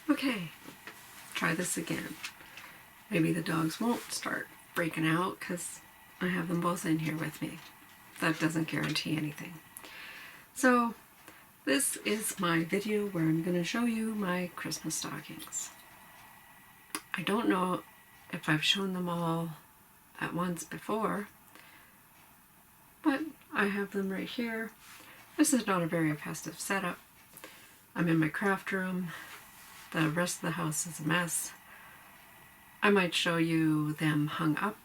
Okay, try this again. Maybe the dogs won't start breaking out because I have them both in here with me. That doesn't guarantee anything. So this is my video where I'm going to show you my Christmas stockings. I don't know if I've shown them all at once before, but I have them right here. This is not a very festive setup. I'm in my craft room. The rest of the house is a mess. I might show you them hung up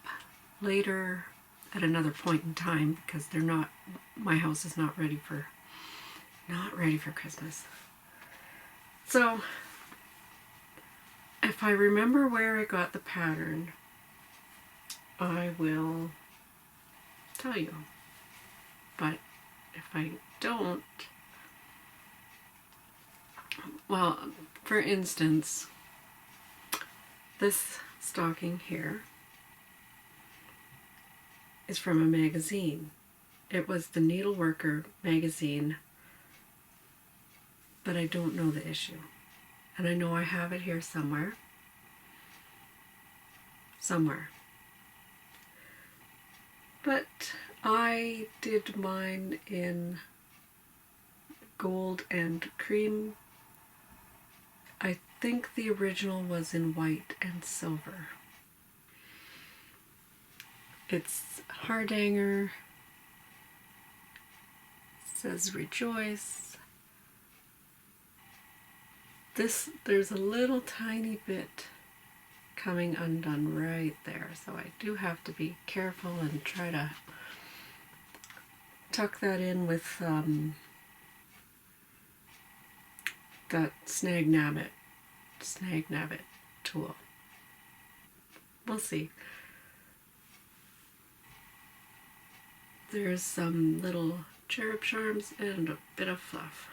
later at another point in time because they're not, my house is not ready for Christmas. So if I remember where I got the pattern, I will tell you. But if I don't, well, for instance, this stocking here is from a magazine. It was the Needleworker magazine, but I don't know the issue. And I know I have it here somewhere. But I did mine in gold and cream. I think the original was in white and silver. It's Hardanger. It says rejoice. There's a little tiny bit coming undone right there, so I do have to be careful and try to tuck that in with that snag nabbit tool. We'll see. There's some little cherub charms and a bit of fluff.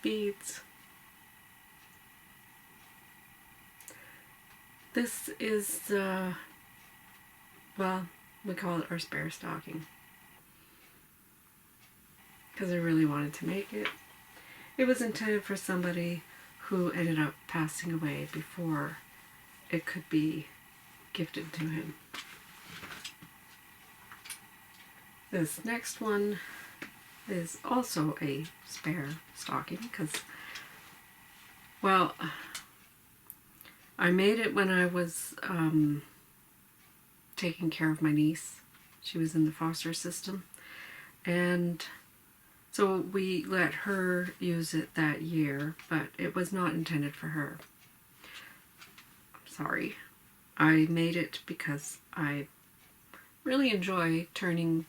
Beads. This is well, we call it our spare stocking because I really wanted to make it. It was intended for somebody who ended up passing away before it could be gifted to him. This next one is also a spare stocking because, well, I made it when I was taking care of my niece. She was in the foster system, and so we let her use it that year, but it was not intended for her. I'm sorry. I made it because I really enjoy turning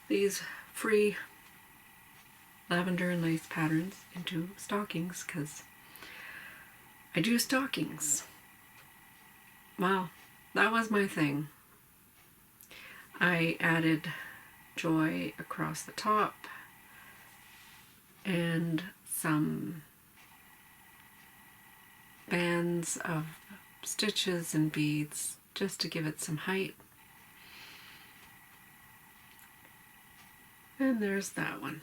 these free lavender and lace patterns into stockings because I do stockings. Wow, that was my thing. I added joy across the top and some bands of stitches and beads just to give it some height. And there's that one.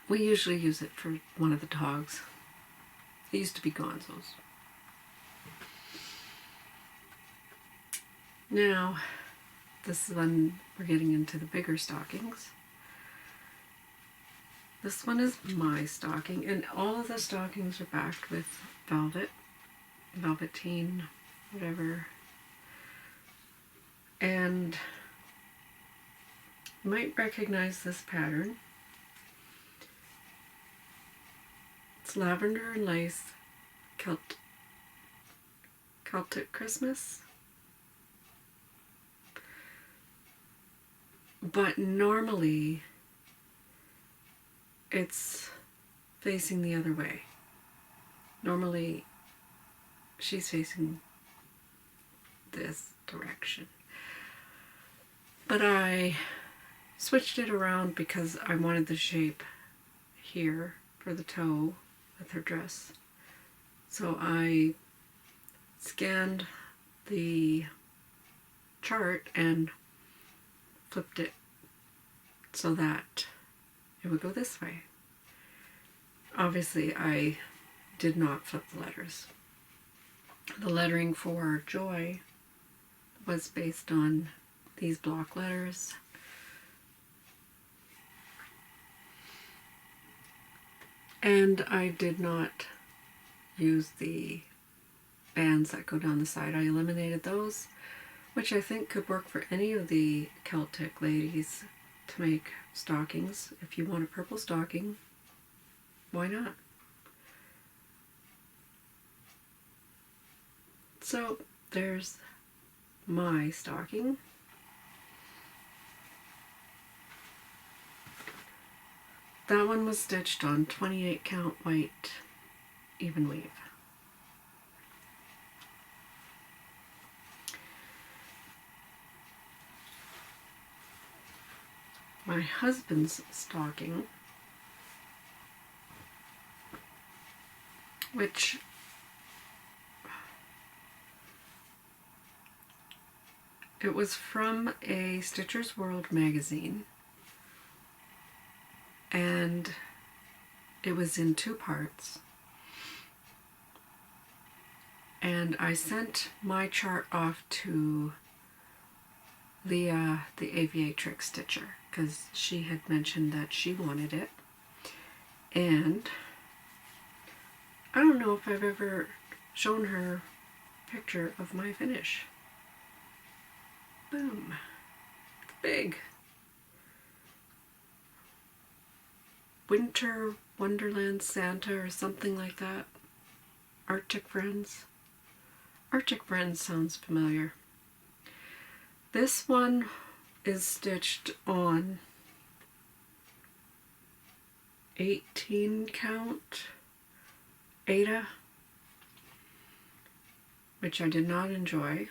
We usually use it for one of the dogs. It used to be Gonzo's. Now, this is when we're getting into the bigger stockings. This one is my stocking, and all of the stockings are backed with velvet, velveteen, whatever. And you might recognize this pattern. It's lavender and lace, Celtic Christmas. But normally it's facing the other way. Normally she's facing this direction. But I switched it around because I wanted the shape here for the toe with her dress. So I scanned the chart and flipped it so that it would go this way. obviously I did not flip the letters. The lettering for Joy was based on these block letters. And I did not use the bands that go down the side. I eliminated those, which I think could work for any of the Celtic ladies to make stockings. If you want a purple stocking, why not? So there's my stocking. That one was stitched on 28 count white even weave. My husband's stocking, which it was from a Stitcher's World magazine, and it was in 2 parts. And I sent my chart off to Leah, the aviatrix stitcher, because she had mentioned that she wanted it. And I don't know if I've ever shown her a picture of my finish. Boom. It's big. Winter Wonderland Santa or something like that. Arctic Friends. Arctic Friends sounds familiar. This one is stitched on 18 count Ada, which I did not enjoy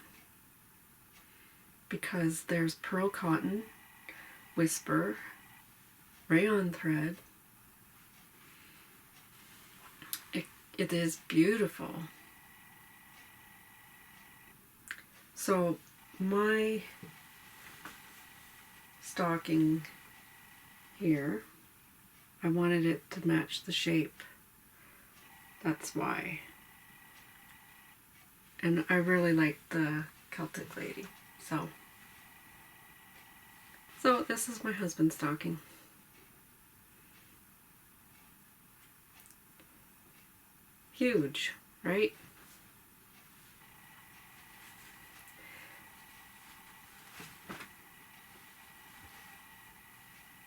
because there's pearl cotton, whisper, rayon thread. It is beautiful. So my stocking here, I wanted it to match the shape. That's why. And I really like the Celtic lady. So this is my husband's stocking. Huge, right?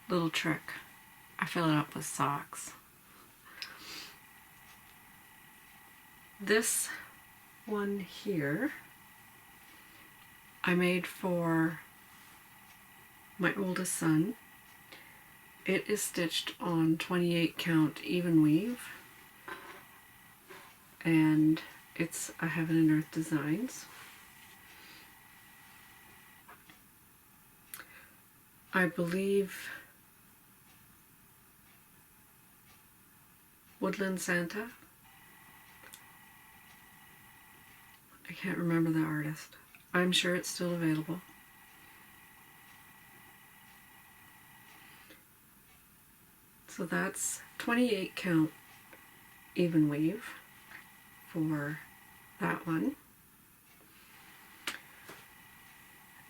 Little trick. I fill it up with socks. This one here I made for my oldest son. It is stitched on 28 count even weave, and it's a Heaven and Earth Designs. I believe Woodland Santa. I can't remember the artist. I'm sure it's still available. So that's 28 count even weave for that one.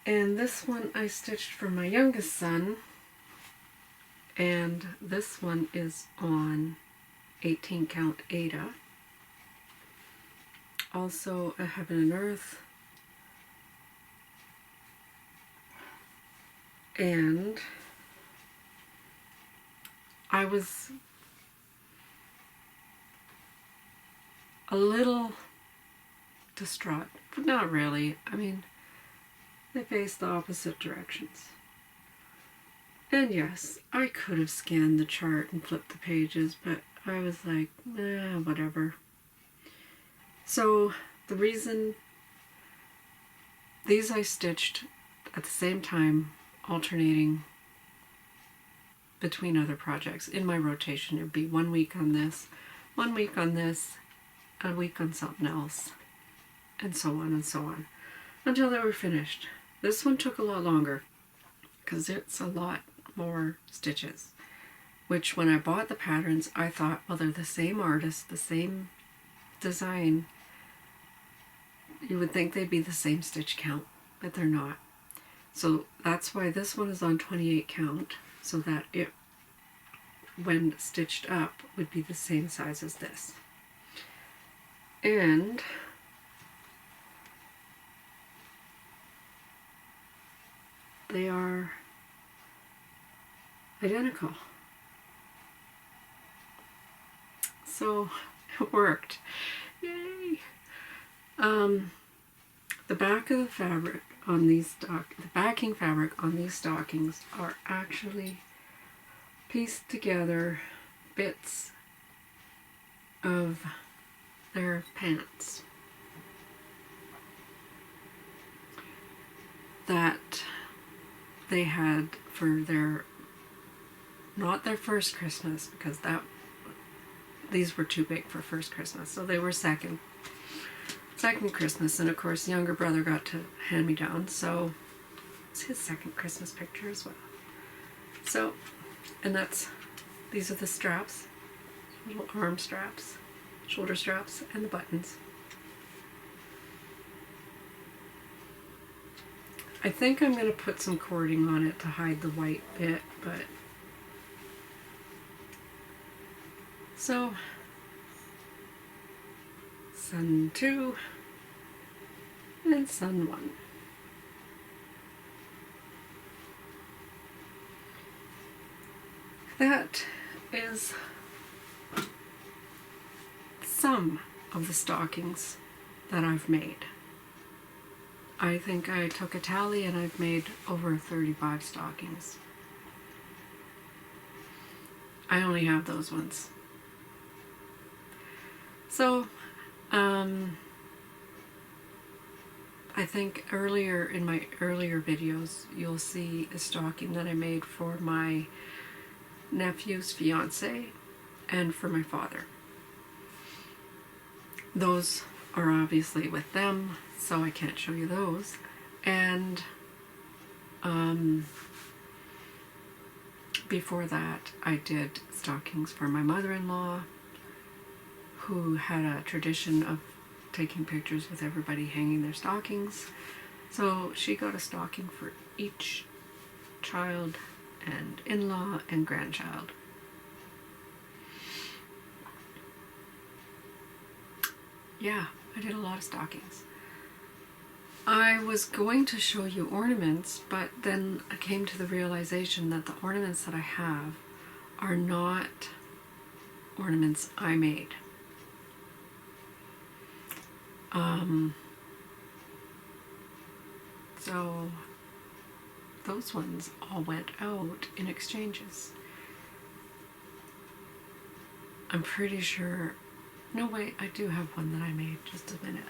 And this one I stitched for my youngest son, and this one is on 18 count Ada. Also a Heaven and Earth. And I was a little distraught, but not really. I mean, they face the opposite directions. And yes, I could have scanned the chart and flipped the pages, but I was like, whatever. So the reason these I stitched at the same time, alternating between other projects. In my rotation, it would be 1 week on this, 1 week on this, a week on something else, and so on, until they were finished. This one took a lot longer because it's a lot more stitches. which when I bought the patterns, I thought, well, they're the same artist, the same design. You would think they'd be the same stitch count, but they're not. So that's why this one is on 28 count, so that it, when stitched up, would be the same size as this. And they are identical. So it worked. Yay! The back of the fabric on these the backing fabric on these stockings are actually pieced together bits of their pants that they had for their, not their first Christmas, because these were too big for first Christmas, so they were second Christmas, and of course the younger brother got to hand me down, so it's his second Christmas picture as well. So, and these are the straps, little arm straps, shoulder straps, and the buttons. I think I'm going to put some cording on it to hide the white bit, but so Sun 2 and Sun 1. That is some of the stockings that I've made. I think I took a tally and I've made over 35 stockings. I only have those ones. So, I think in my earlier videos, you'll see a stocking that I made for my nephew's fiance and for my father. Those are obviously with them, so I can't show you those. And before that, I did stockings for my mother-in-law, who had a tradition of taking pictures with everybody hanging their stockings. So she got a stocking for each child and in-law and grandchild. Yeah, I did a lot of stockings. I was going to show you ornaments, but then I came to the realization that the ornaments that I have are not ornaments I made. So those ones all went out in exchanges. I'm pretty sure, no wait, I do have one that I made, just a minute.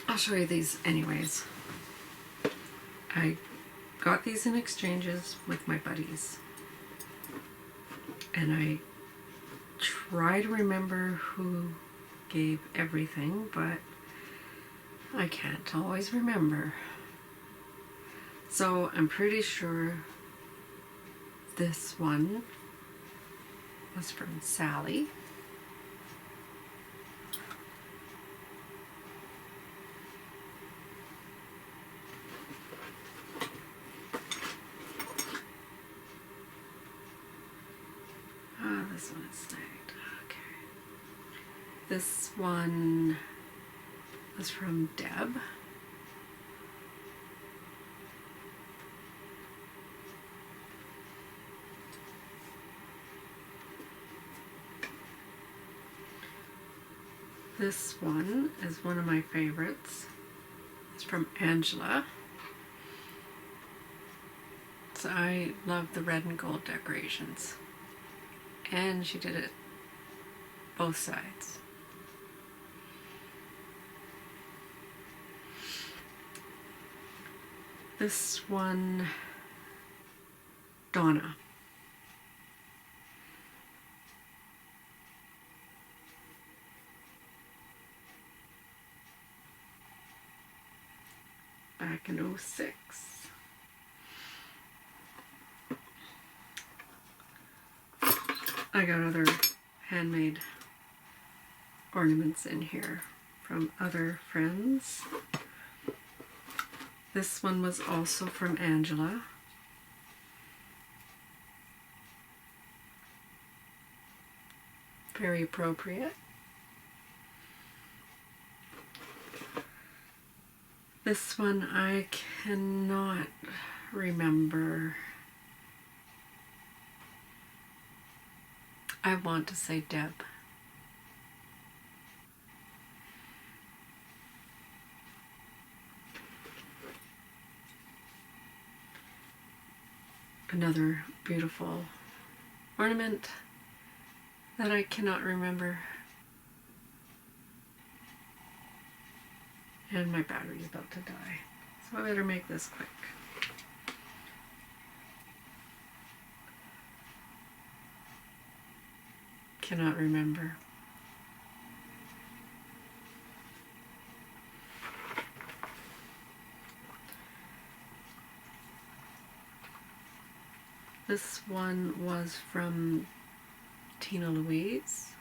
I'll show you these anyways. I got these in exchanges with my buddies, and I try to remember who gave everything, but I can't always remember. So I'm pretty sure this one was from Sally. This one is snagged. Okay. This one was from Deb. This one is one of my favorites. It's from Angela. So I love the red and gold decorations. And she did it both sides. This one, Donna. back in '06. I got other handmade ornaments in here from other friends. This one was also from Angela. Very appropriate. This one I cannot remember. I want to say Deb. Another beautiful ornament that I cannot remember. And my battery's about to die, so I better make this quick. Cannot remember. This one was from Tina Louise,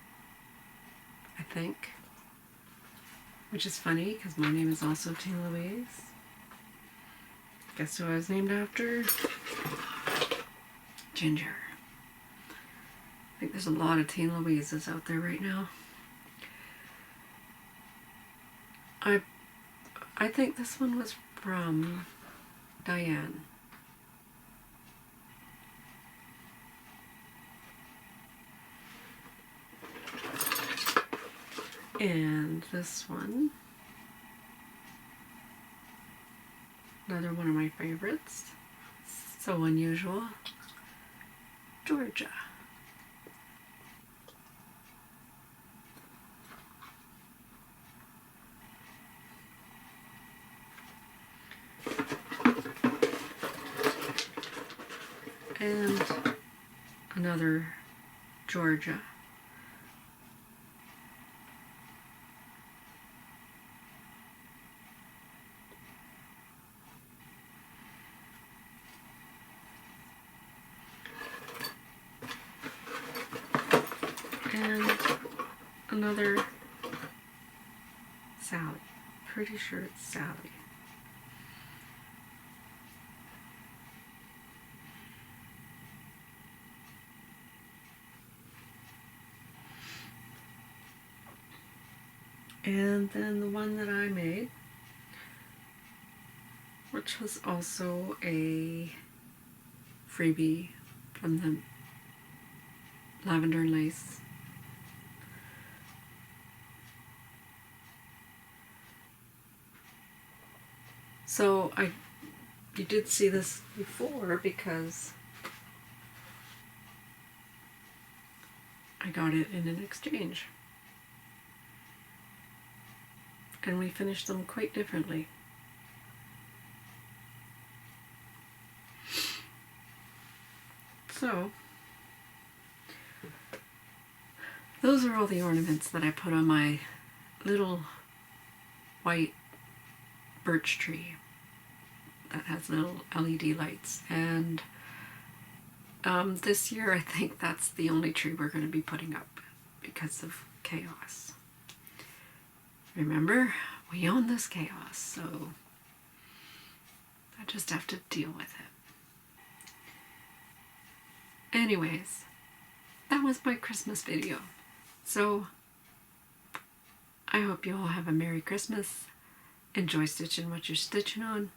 I think, which is funny because my name is also Tina Louise. Guess who I was named after? Ginger. I think there's a lot of Tina Louises out there right now. I think this one was from Diane. And this one, another one of my favorites, so unusual, Georgia. And another Georgia. And another Sally. Pretty sure it's Sally. And then the one that I made, which was also a freebie from the Lavender and Lace. So you did see this before because I got it in an exchange. And we finished them quite differently. So, those are all the ornaments that I put on my little white birch tree that has little LED lights. And this year I think that's the only tree we're going to be putting up because of chaos. Remember, we own this chaos, so I just have to deal with it. Anyways, that was my Christmas video. So, I hope you all have a Merry Christmas. Enjoy stitching what you're stitching on.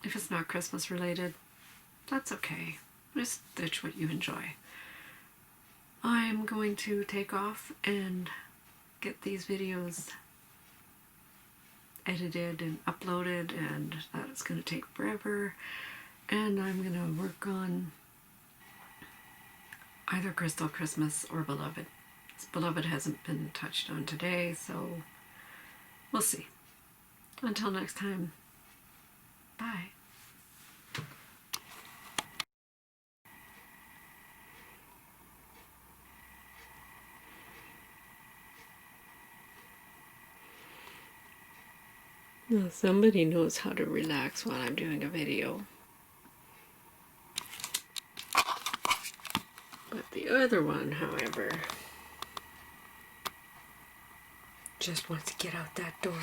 If it's not Christmas related, that's okay. Just stitch what you enjoy. I'm going to take off and get these videos edited and uploaded, and that's going to take forever. And I'm going to work on either Crystal Christmas or Beloved. Beloved hasn't been touched on today, so we'll see. Until next time, bye. Well, somebody knows how to relax while I'm doing a video. But the other one, however, just wants to get out that door.